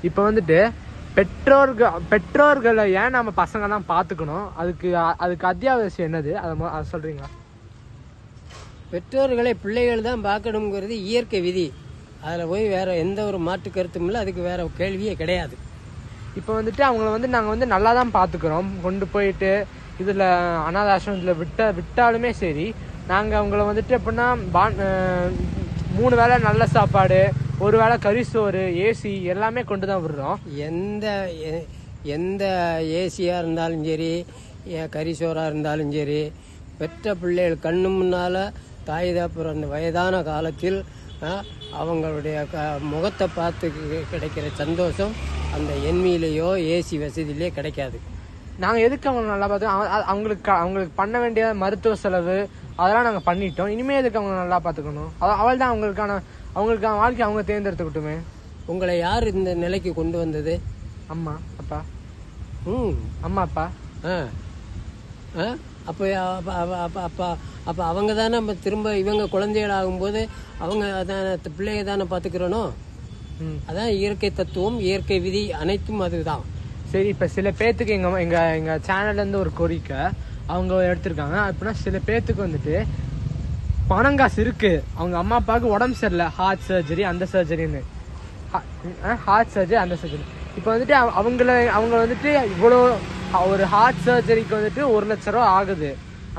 இப்போ வந்துட்டு பெற்றோர்களை ஏன் நம்ம பசங்கெல்லாம் பார்த்துக்கணும், அதுக்கு அத்தியாவசியம் என்னது, அதை சொல்றீங்களா? பெற்றோர்களை பிள்ளைகள் தான் பார்க்கணுங்கிறது இயற்கை விதி. அதில் போய் வேற எந்த ஒரு மாற்று கருத்தும் இல்லை, அதுக்கு வேற கேள்வியே கிடையாது. இப்போ வந்துட்டு அவங்கள வந்து நாங்கள் வந்து நல்லா தான் பார்த்துக்குறோம். கொண்டு போயிட்டு இதில் அனாதை ஆசிரமத்தில் விட்டாலுமே சரி, நாங்கள் அவங்கள வந்துட்டு எப்படின்னா 3 வேளை நல்ல சாப்பாடு, 1 வேளை கறிசோறு, ஏசி எல்லாமே கொண்டு தான் விடுறோம். எந்த ஏசியாக இருந்தாலும் சரி, கறிசோறாக இருந்தாலும் சரி, பெற்ற பிள்ளைகள் கண்ணு முன்னால் தாய் தகப்பன் அந்த வயதான காலத்தில் அவங்களுடைய முகத்தை பார்த்து கிடைக்கிற சந்தோஷம் அந்த எண்மையிலேயோ ஏசி வசதியிலேயே கிடைக்காது. நாங்கள் எதுக்கு அவங்க நல்லா பார்த்துக்கோம்? அவங்களுக்கு பண்ண வேண்டிய மருத்துவ செலவு அதெல்லாம் நாங்கள் பண்ணிட்டோம். இனிமேல் எதுக்கு அவங்க நல்லா பார்த்துக்கணும்? அவள் தான் அவங்களுக்கான வாழ்க்கை அவங்க தேர்ந்தெடுத்துக்கிட்டுமே. உங்களை யார் இந்த நிலைக்கு கொண்டு வந்தது? அம்மா அப்பா. அம்மா அப்பா. அப்போ அப்போ அவங்க தானே நம்ம திரும்ப இவங்க குழந்தைகள் ஆகும்போது அவங்க பிள்ளைங்க தானே பார்த்துக்கிறணும். அதான் இயற்கை தத்துவம், இயற்கை விதி அனைத்தும் அதுதான். சரி, இப்போ சில பேர்த்துக்கு எங்கள் சேனல்லேருந்து ஒரு கோரிக்கை அவங்க எடுத்திருக்காங்க. அப்படின்னா சில பேர்த்துக்கு வந்துட்டு பணம் காசு இருக்கு, அவங்க அம்மா அப்பாவுக்கு உடம்பு சரியில்லை, ஹார்ட் சர்ஜரி அந்த சர்ஜரின்னு, ஹார்ட் சர்ஜரி அந்த சர்ஜரி. இப்போ வந்துட்டு அவங்க வந்துட்டு இவ்வளோ ஒரு ஹார்ட் சர்ஜரிக்கு வந்துட்டு 1 லட்ச ரூபா ஆகுது.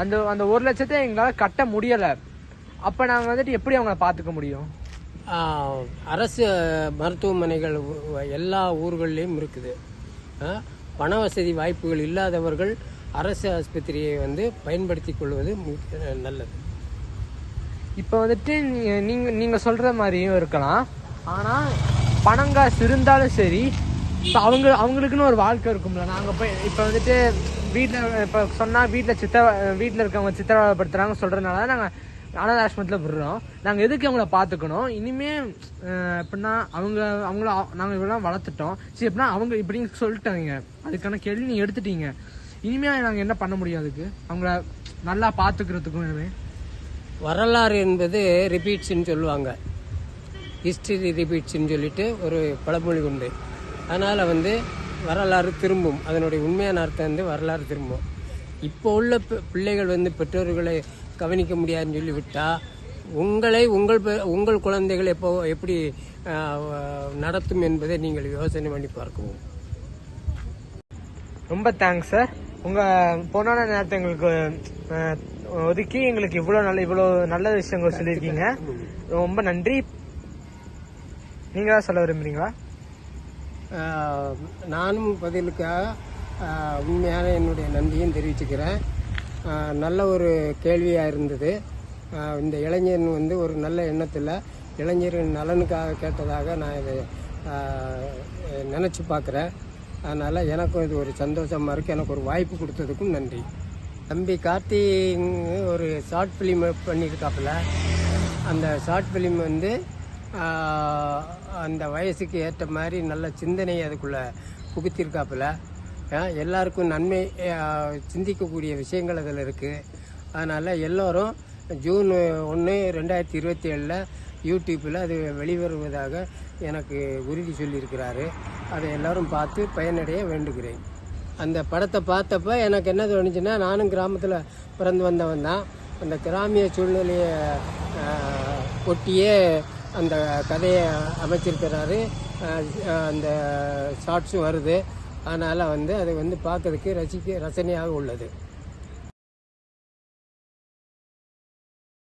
அந்த 1 லட்சத்தை எங்களால் கட்ட முடியலை. அப்போ நாங்கள் வந்துட்டு எப்படி அவங்கள பார்த்துக்க முடியும்? அரசு மருத்துவமனைகள் எல்லா ஊர்கள்லேயும் இருக்குது. பண வசதி வாய்ப்புகள் இல்லாதவர்கள் அரசு ஆஸ்பத்திரியை வந்து பயன்படுத்தி கொள்வது நல்லது. இப்போ வந்துட்டு நீங்கள் சொல்கிற மாதிரியும் இருக்கலாம். ஆனால் பணங்காசு இருந்தாலும் சரி, இப்போ அவங்களுக்குன்னு ஒரு வாழ்க்கை இருக்கும்ல. நாங்கள் போய் இப்போ வந்துட்டு வீட்டில் இப்போ சொன்னால் வீட்டில் இருக்கவங்க சித்திரவதைப்படுத்துகிறாங்க சொல்கிறதுனால நாங்கள் அனாதை ஆசிரமத்தில் விடுறோம். நாங்கள் எதுக்கு அவங்கள பார்த்துக்கணும்? இனிமேல் எப்படின்னா அவங்கள நாங்கள் இவ்வளோ வளர்த்துட்டோம். சரி, எப்படின்னா அவங்க இப்படின்னு சொல்லிட்டாங்க, அதுக்கான கேள்வி நீங்கள் எடுத்துட்டீங்க. இனிமேல் நாங்கள் என்ன பண்ண முடியும்? அதுக்கு அவங்கள நல்லா பார்த்துக்கிறதுக்கும் இனிமேல் வரலாறு என்பது ரிப்பீட்ஸ்ன்னு சொல்லுவாங்க. ஹிஸ்டரி ரிப்பீட்ஸ்ன்னு சொல்லிட்டு ஒரு பழமொழி உண்டு. அதனால் வந்து வரலாறு திரும்பும். அதனுடைய உண்மையான அர்த்தம் வந்து வரலாறு திரும்பும். இப்போ உள்ள பிள்ளைகள் வந்து பெற்றோர்களை கவனிக்க முடியாதுன்னு சொல்லிவிட்டால் உங்கள் குழந்தைகள் எப்படி நடத்தும் என்பதை நீங்கள் யோசனை பண்ணி பார்க்கவும். ரொம்ப தேங்க்ஸ் சார். உங்கள் பொண்ணான நேரத்தை எங்களுக்கு ஒதுக்கி எங்களுக்கு இவ்வளோ நல்ல விஷயங்கள் சொல்லியிருக்கீங்க. ரொம்ப நன்றி. நீங்களா சொல்ல விரும்புறீங்களா? நானும் பதிலுக்காக உண்மையான என்னுடைய நன்றியும் தெரிவிச்சுக்கிறேன். நல்ல ஒரு கேள்வியாக இருந்தது. இந்த இளைஞன் வந்து ஒரு நல்ல எண்ணத்தில் இளைஞரின் நலனுக்காக கேட்டதாக நான் இதை நினச்சி பார்க்குறேன். அதனால் எனக்கும் இது ஒரு சந்தோஷமாக இருக்குது. எனக்கு ஒரு வாய்ப்பு கொடுத்ததுக்கும் நன்றி. தம்பி கார்த்தி ஒரு ஷார்ட் ஃபிலிம் பண்ணியிருக்காப்புல. அந்த ஷார்ட் ஃபிலிம் வந்து அந்த வயசுக்கு ஏற்ற மாதிரி நல்ல சிந்தனை அதுக்குள்ளே புகுத்திருக்காப்புல. எல்லாருக்கும் நன்மை சிந்திக்கக்கூடிய விஷயங்கள் அதில் இருக்குது. அதனால் எல்லோரும் ஜூன் 1, 2027 யூடியூப்பில் அது வெளிவருவதாக எனக்கு உறுதி சொல்லியிருக்கிறாரு. அதை எல்லோரும் பார்த்து பயனடைய வேண்டுகிறேன். அந்த படத்தை பார்த்தப்ப எனக்கு என்ன தோணுச்சுன்னா, நானும் கிராமத்தில் பிறந்து வந்தவன் தான். அந்த கிராமிய சூழ்நிலையை ஒட்டியே அந்த கதையை அமைச்சிருக்கிறாரு. அந்த ஷார்ட்ஸும் வருது. அதனால் வந்து அது வந்து பார்க்கறதுக்கு ரசனையாக உள்ளது.